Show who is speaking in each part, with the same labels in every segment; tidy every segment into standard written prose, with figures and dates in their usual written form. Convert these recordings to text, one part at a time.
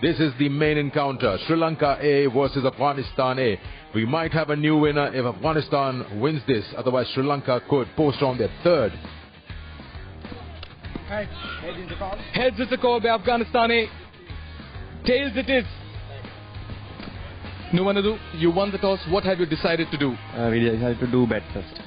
Speaker 1: This is the main encounter. Sri Lanka A versus Afghanistan A. We might have a new winner if Afghanistan wins this. Otherwise, Sri Lanka could post on their third.
Speaker 2: Heads is the call. Heads is the call by Afghanistan A. Tails it is. Numanadu, you won the toss. What have you decided to do?
Speaker 3: We decided to do bat first.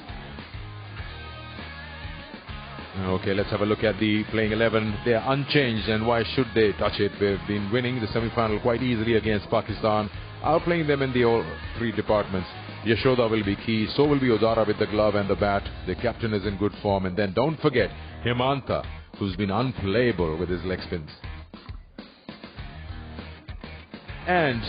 Speaker 1: Okay, let's have a look at the playing 11. They are unchanged, and why should they touch it? They've been winning the semi-final quite easily against Pakistan, outplaying them in the all three departments. Yashoda will be key, so will be Odara with the glove and the bat. The captain is in good form, and then don't forget Hemanta, who's been unplayable with his leg spins. And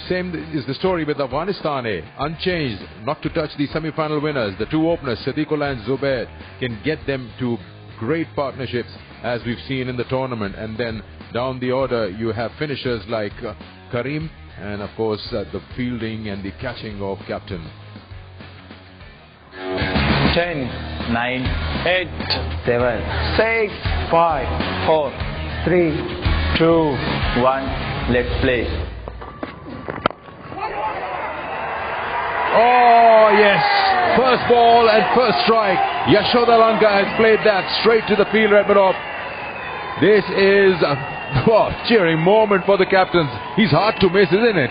Speaker 1: same is the story with Afghanistan A. Unchanged, not to touch the semi-final winners. The two openers, Sadiqullah and Zubair, can get them to great partnerships as we've seen in the tournament. And then down the order you have finishers like Karim and of course the fielding and the catching of captain.
Speaker 4: 10, 9, 8, 7, 6, 5, 4, 3, 2, 1. Let's play.
Speaker 1: Oh yes, first ball and first strike. Yashoda Lanka has played that straight to the fielder at mid-off. This is a cheering moment for the captains. He's hard to miss, isn't it?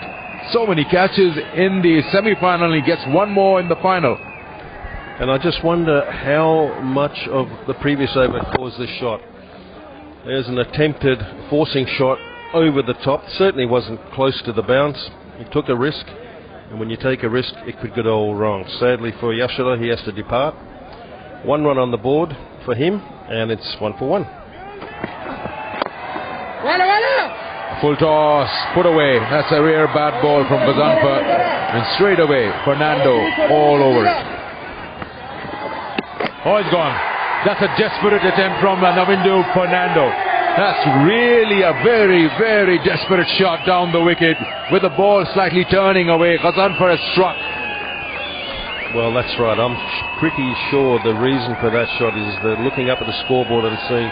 Speaker 1: So many catches in the semi-final, he gets one more in the final.
Speaker 5: And I just wonder how much of the previous over caused this shot. There's an attempted forcing shot over the top. Certainly wasn't close to the bounce. He took a risk. And when you take a risk, it could go all wrong. Sadly for Yashoda, he has to depart. 1 run on the board for him, and it's 1 for 1.
Speaker 1: Full toss, put away. That's a rare bad ball from Bazanfa. And straight away, Fernando all over it. Oh, it's gone. That's a desperate attempt from Navindu Fernando. That's really a very, very desperate shot down the wicket with the ball slightly turning away. Ghazanfar has struck.
Speaker 5: Well, that's right. I'm pretty sure the reason for that shot is that looking up at the scoreboard and seeing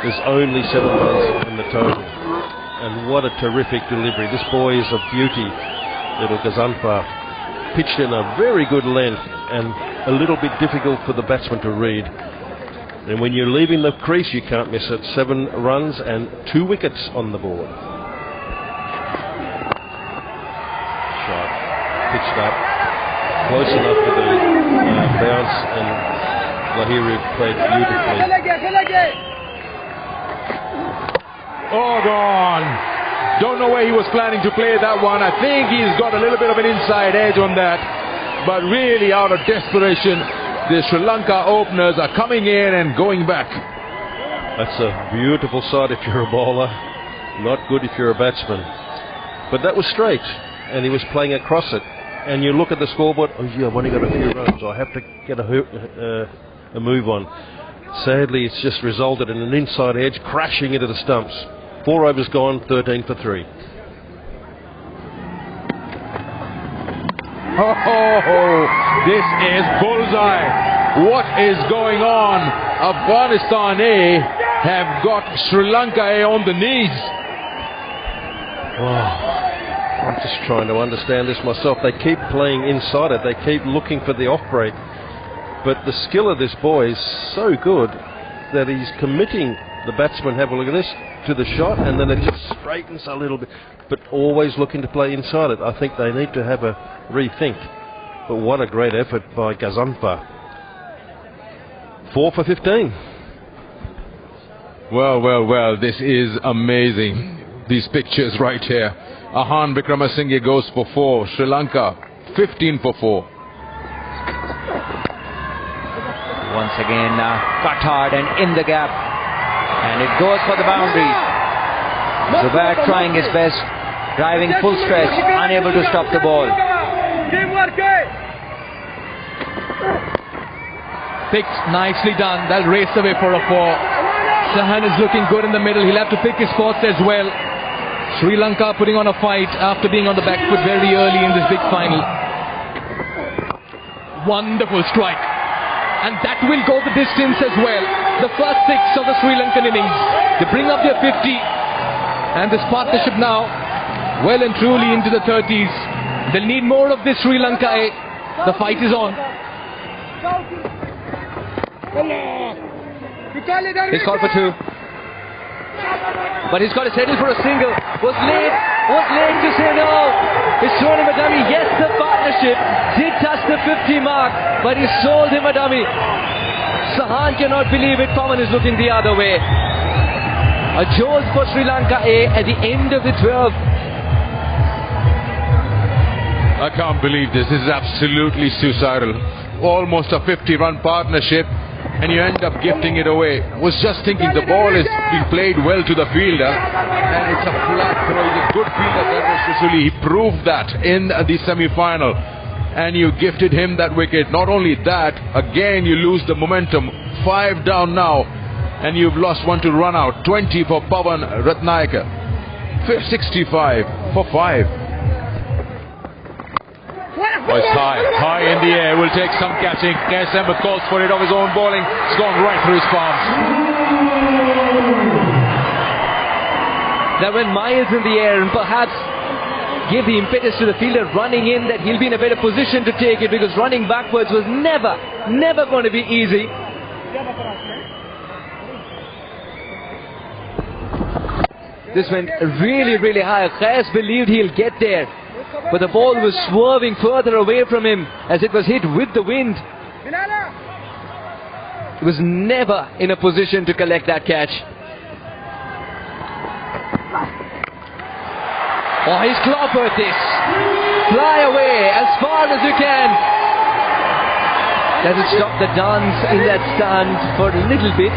Speaker 5: there's only 7 runs in the total. And what a terrific delivery. This boy is a beauty, little Ghazanfar. Pitched in a very good length and a little bit difficult for the batsman to read. And when you're leaving the crease, you can't miss it. 7 runs and 2 wickets on the board. Shot. Pitched up. Close enough for the bounce, and Lahiri played beautifully.
Speaker 1: Oh, gone. Don't know where he was planning to play that one. I think he's got a little bit of an inside edge on that. But really out of desperation, the Sri Lanka openers are coming in and going back.
Speaker 5: That's a beautiful sight if you're a bowler. Not good if you're a batsman. But that was straight, and he was playing across it. And you look at the scoreboard, oh yeah, I've only got a few runs, so I have to get a move on. Sadly, it's just resulted in an inside edge crashing into the stumps. 4 overs gone, 13 for 3.
Speaker 1: Oh, this is bullseye. What is going on? Afghanistan A have got Sri Lanka A on the knees.
Speaker 5: Oh, I'm just trying to understand this myself. They keep playing inside it. They keep looking for the off break. But the skill of this boy is so good that he's committing the batsman, have a look at this, to the shot, and then it just straightens a little bit. But always looking to play inside it. I think they need to have a rethink. But what a great effort by Ghazanfar. 4 for 15.
Speaker 1: Well, this is amazing. These pictures right here. Ahan Vikramasinghe goes for 4. Sri Lanka 15 for 4.
Speaker 6: Once again, cut hard and in the gap. And it goes for the boundary. Zubair trying his best, driving full stretch, unable to stop the ball.
Speaker 2: Picked, nicely done. They'll race away for a 4. Sahan is looking good in the middle. He'll have to pick his spots as well. Sri Lanka putting on a fight after being on the back foot very early in this big final. Wonderful strike. And that will go the distance as well. The first 6 of the Sri Lankan innings. They bring up their 50. And this partnership now well and truly into the 30s. They'll need more of this, Sri Lanka A. The fight is on.
Speaker 6: He's called for 2. But he's got to settle for a single. Was late to say no. He's thrown him a dummy. Yes, the partnership did touch the 50 mark, but he sold him a dummy. Sahan cannot believe it. Pawan is looking the other way. A Joes for Sri Lanka A at the end of the 12th.
Speaker 1: I can't believe this. This is absolutely suicidal. Almost a 50-run partnership, and you end up gifting it away. I was just thinking the ball is being played well to the fielder, and it's a flat throw. He's a good fielder, Darvish Rasuli. He proved that in the semi-final, and you gifted him that wicket. Not only that, again you lose the momentum. 5 down now, and you've lost 1 to run out. 20 for Pawan Ratnayaka. 65 for 5. Oh, it's high in the air, will take some catching. KSM calls for it of his own bowling. It's gone right through his palms.
Speaker 6: That went miles in the air and perhaps gave the impetus to the fielder running in that he'll be in a better position to take it, because running backwards was never going to be easy. This went really high. Khayyas believed he'll get there, but the ball was swerving further away from him as it was hit with the wind. He was never in a position to collect that catch. Oh, he's clobbered this. Fly away as far as you can. Does it stop the dance in that stand for a little bit?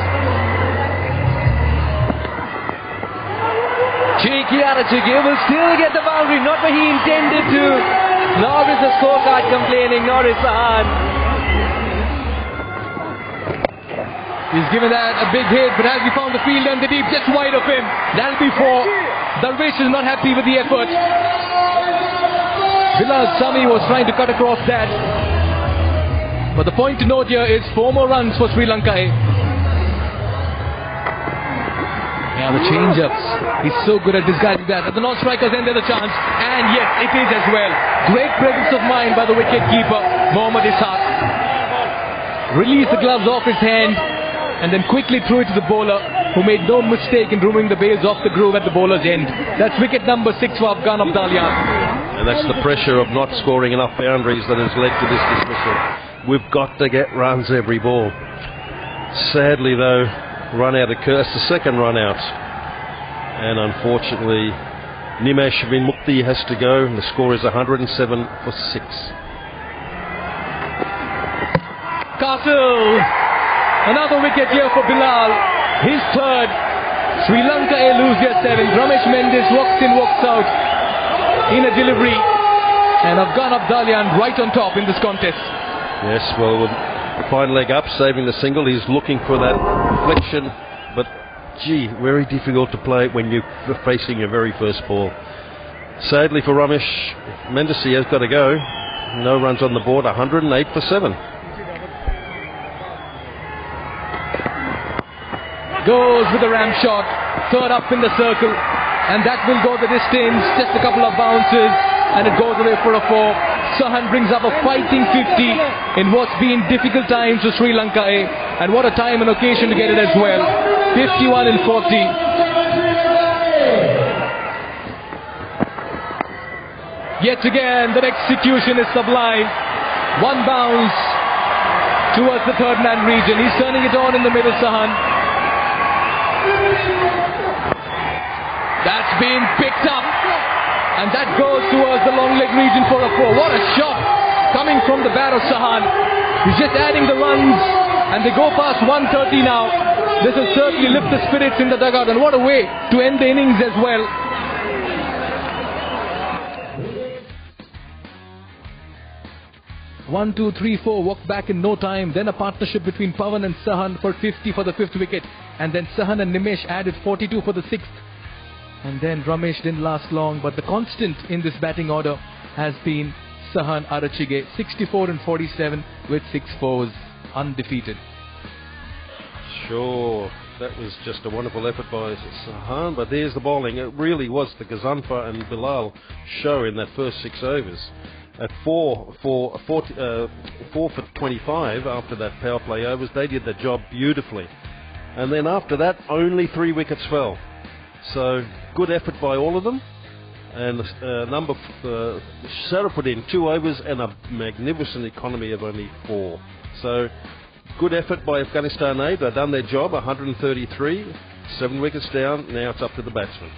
Speaker 6: Cheeky Arachige will still get the boundary, not where he intended to. Nor is the scorecard complaining, nor is Sahan.
Speaker 2: He's given that a big hit, but has he found the field under deep, just wide of him. That'll be 4. Darvish is not happy with the effort. Bilal Sami was trying to cut across that. But the point to note here is 4 more runs for Sri Lanka A. Yeah, the change-ups. He's so good at disguising that. At the non-strikers end, there's a chance. And yes, it is as well. Great presence of mind by the wicket-keeper, Mohammad Ishaq. Released the gloves off his hand and then quickly threw it to the bowler, who made no mistake in removing the bales off the groove at the bowler's end. That's wicket number 6 for Afghan Abdalian.
Speaker 5: And that's the pressure of not scoring enough boundaries that has led to this dismissal. We've got to get runs every ball. Sadly, though, run out occurs, the second run out, and unfortunately Nimesh bin Mukti has to go, and the score is 107 for 6.
Speaker 2: Castle, another wicket here for Bilal, his 3rd. Sri Lanka A lose their 7th. Ramesh Mendes walks in, walks out in a delivery, and Afghan Abdalian right on top in this contest.
Speaker 5: Yes, well, with fine leg up, saving the single. He's looking for that reflection, but gee, very difficult to play when you're facing your very first ball. Sadly for Ramesh Mendes, he has got to go. No runs on the board, 108 for 7.
Speaker 2: Goes with the ram shot, 3rd up in the circle, and that will go the distance. Just a couple of bounces, and it goes away for a 4. Sahan brings up a fighting 50 in what's been difficult times for Sri Lanka A, and what a time and occasion to get it as well. 51 and 40. Yet again, that execution is sublime. 1 bounce towards the 3rd man region. He's turning it on in the middle, Sahan. That's been picked up, and that goes towards the long leg region for a 4. What a shot coming from the bat of Sahan. He's just adding the runs, and they go past 130 now. This will certainly lift the spirits in the dugout, and what a way to end the innings as well. One, two, three, 4 walked back in no time. Then a partnership between Pawan and Sahan for 50 for the 5th wicket, and then Sahan and Nimesh added 42 for the 6th. And then Ramesh didn't last long, but the constant in this batting order has been Sahan Arachige, 64 and 47 with 6 fours, undefeated.
Speaker 5: Sure, that was just a wonderful effort by Sahan, but there's the bowling. It really was the Gazanfar and Bilal show in that first 6 overs. At 4 for 25 after that power play overs, they did the job beautifully. And then after that, only 3 wickets fell. So, good effort by all of them. And Sarah put in 2 overs and a magnificent economy of only 4. So, good effort by Afghanistan A. They've done their job, 133, 7 wickets down. Now it's up to the batsmen.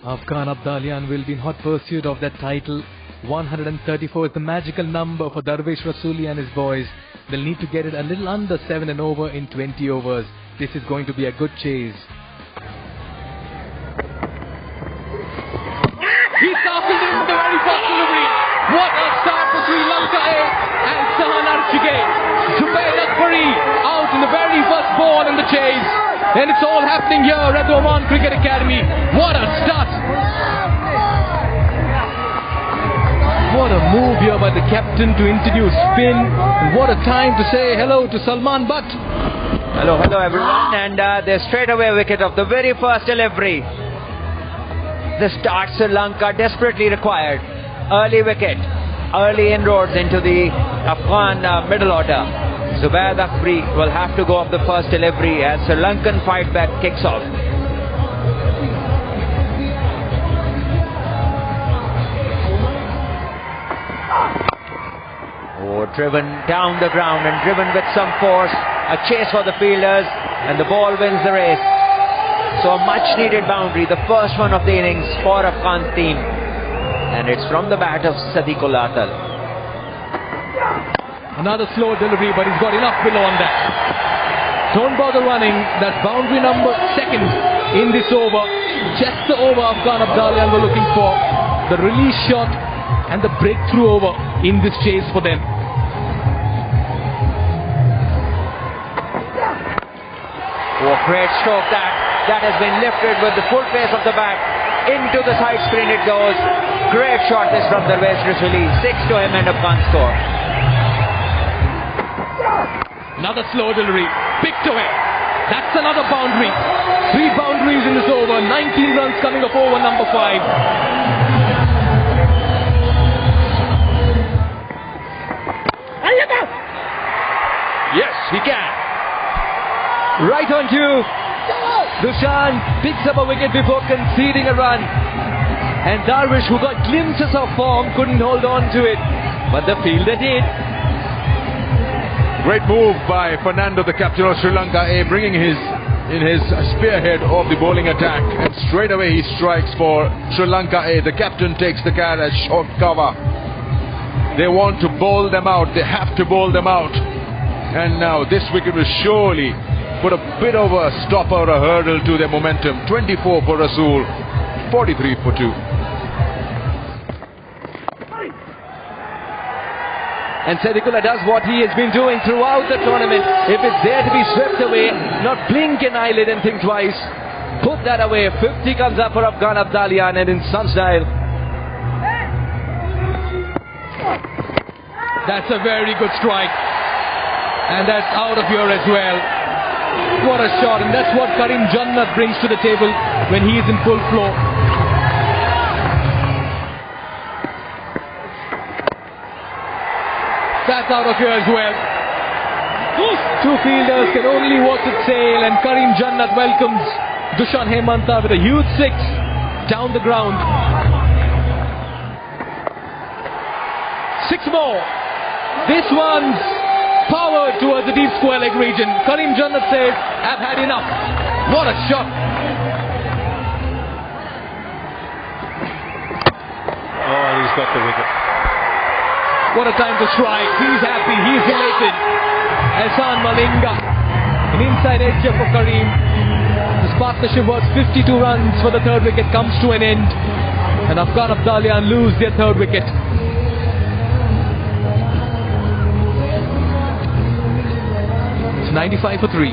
Speaker 2: Afghan Abdalian will be in hot pursuit of that title. 134 is the magical number for Darvesh Rasuli and his boys. They'll need to get it a little under 7 and over in 20 overs. This is going to be a good chase. He tackled in the very first delivery. What a start for Sri Lanka A and Sahan Archige. Zubair Akbari out in the very first ball in the chase. And it's all happening here at the Oman Cricket Academy. What a start. What a move here by the captain to introduce spin. And what a time to say hello to Salman Butt.
Speaker 6: Hello everyone. And the straightaway wicket of the very first delivery. The start Sri Lanka desperately required. Early wicket, early inroads into the Afghan middle order. Zubair Akbari will have to go off the first delivery as Sri Lankan fight back kicks off. Oh, driven down the ground and driven with some force. A chase for the fielders and the ball wins the race. So a much needed boundary, the first one of the innings for Afghan team. And it's from the bat of Sadiqul Atal.
Speaker 2: Another slow delivery, but he's got enough below on that. Don't bother running. That's boundary number 2nd in this over. Just the over Afghan Abdalian were looking for. The release shot and the breakthrough over in this chase for them.
Speaker 6: Oh, great stroke that. That has been lifted with the full pace of the bat. Into the side screen it goes. Great shot this from Darvesh Rasuli. 6 to him and Afghan score.
Speaker 2: Another slow delivery. Picked away. That's another boundary. 3 boundaries in this over. 19 runs coming up over number 5.
Speaker 1: Yes, he can.
Speaker 2: Right on cue. Dushan picks up a wicket before conceding a run. And Darvish, who got glimpses of form, couldn't hold on to it. But the fielder did.
Speaker 1: Great move by Fernando, the captain of Sri Lanka A, bringing his spearhead of the bowling attack. And straight away he strikes for Sri Lanka A. The captain takes the cat as short cover. They want to bowl them out. They have to bowl them out. And now this wicket will surely put a bit of a stop or a hurdle to their momentum. 24 for Rasool, 43 for 2.
Speaker 2: And Sedikula does what he has been doing throughout the tournament. If it's there to be swept away, not blink an eyelid and think twice. Put that away. 50 comes up for Afghan Abdalian and in some style. That's a very good strike. And that's out of here as well. What a shot, and that's what Karim Jannat brings to the table when he is in full flow. That's out of here as well. 2 fielders can only watch it sail, and Karim Jannat welcomes Dushan Hemanta with a huge 6 down the ground. 6 more. This one's power towards the deep square leg region. Karim Jannat says, I've had enough. What a shot.
Speaker 5: Oh, he's got the wicket.
Speaker 2: What a time to strike. He's happy. He's elated. Ehsan Malinga, an inside edge for Karim. This partnership was 52 runs for the 3rd wicket, comes to an end. And Afghan Abdalian lose their 3rd wicket. It's 95 for 3.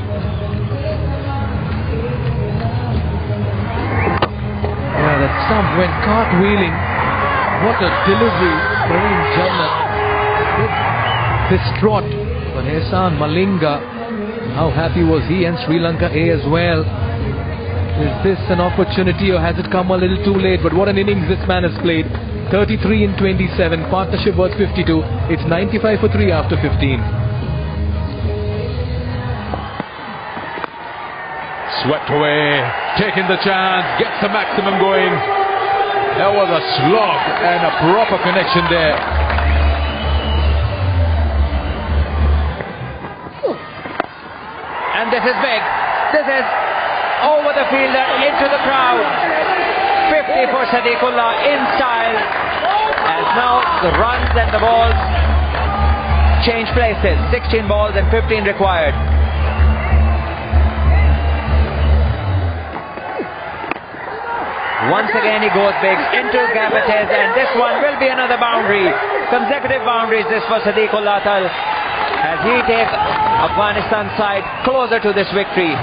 Speaker 2: Yeah, that stump went cartwheeling. What a delivery. Karim Jannat. Distraught. But Ehsan Malinga How happy was he and Sri Lanka A as well? Is this an opportunity or has it come a little too late? But what an innings this man has played. 33 in 27, partnership worth 52. It's 95 for 3 after 15.
Speaker 1: Swept away, taking the chance, gets the maximum going. There was a slog and a proper connection there.
Speaker 6: And this is big. This is over the fielder, into the crowd. 50 for Sadiqullah in style. As now the runs and the balls change places. 16 balls and 15 required. Once again he goes big into Gabates, and this one will be another boundary. Consecutive boundaries this for Sadiqullah Atal as he takes Afghanistan side closer to this victory.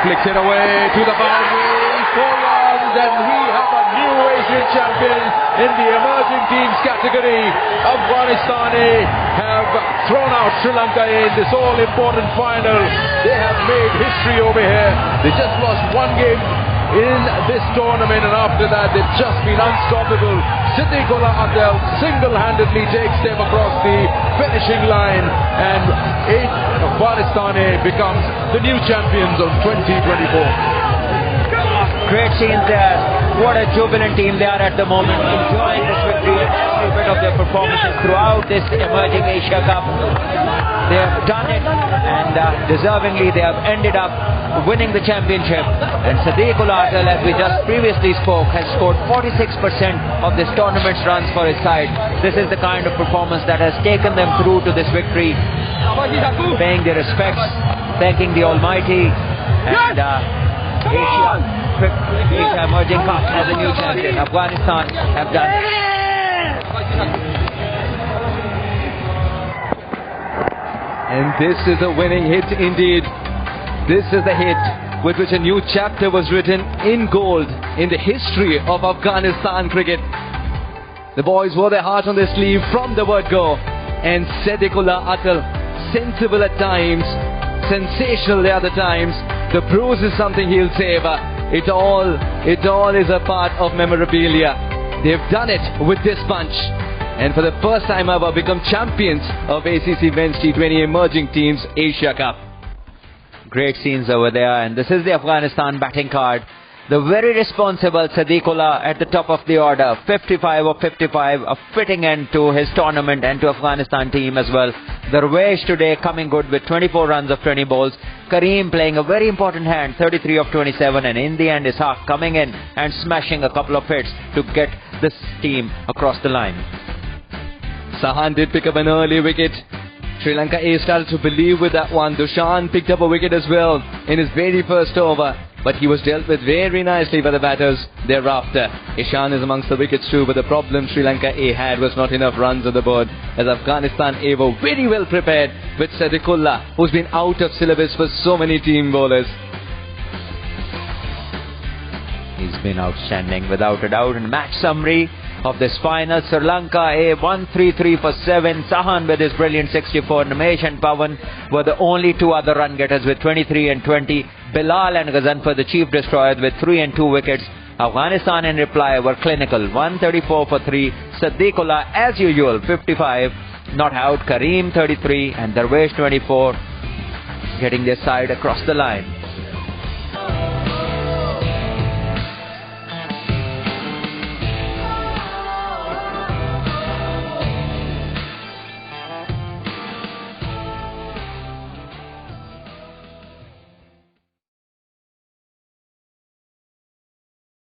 Speaker 1: Flicks it away to the boundary, 4 runs, and we have a new Asian champion in the emerging teams category. Afghanistan A have thrown out Sri Lanka in this all-important final. They have made history over here. They just lost 1 game in this tournament, and after that they've just been unstoppable. Sadiqullah Atal single-handedly takes them across the finishing line, and Afghanistan A becomes the new champions of 2024.
Speaker 6: Great scenes there. What a jubilant team they are at the moment, enjoying this victory and every bit of their performances throughout this emerging Asia Cup. They have done it, and deservingly they have ended up winning the championship. And Sadiqullah Atal, as we just previously spoke, has scored 46% of this tournament's runs for his side. This is the kind of performance that has taken them through to this victory, paying their respects, thanking the Almighty, and Asia emerging cup as a new champion. Afghanistan have done it.
Speaker 2: And this is a winning hit indeed. This is the hit with which a new chapter was written in gold in the history of Afghanistan cricket. The boys wore their heart on their sleeve from the word go. And Sadiqullah Atal, sensible at times, sensational the other times. The bruise is something he'll savor. It all is a part of memorabilia. They've done it with this bunch, and for the first time ever become champions of ACC Men's T20 Emerging Teams Asia Cup.
Speaker 6: Great scenes over there, and this is the Afghanistan batting card. The very responsible Sadiqullah at the top of the order, 55 of 55, a fitting end to his tournament and to Afghanistan team as well. Darvesh today coming good with 24 runs of 20 balls. Kareem playing a very important hand, 33 of 27, and in the end Ishaq coming in and smashing a couple of hits to get this team across the line.
Speaker 2: Sahan did pick up an early wicket. Sri Lanka A started to believe with that one. Dushan picked up a wicket as well in his very first over, but he was dealt with very nicely by the batters thereafter. Ishan is amongst the wickets too, but the problem Sri Lanka A had was not enough runs on the board, as Afghanistan A were very well prepared with Sadiqullah, who's been out of syllabus for so many team bowlers.
Speaker 6: He's been outstanding without a doubt. And match summary of this final: Sri Lanka A 133 for 7. Sahan with his brilliant 64. Namesh and Pawan were the only 2 other run getters with 23 and 20. Bilal and Ghazanfar, the chief destroyers, with 3 and 2 wickets. Afghanistan in reply were clinical, 134 for 3. Sadiqullah as usual 55, not out. Kareem 33 and Darvesh 24, getting their side across the line.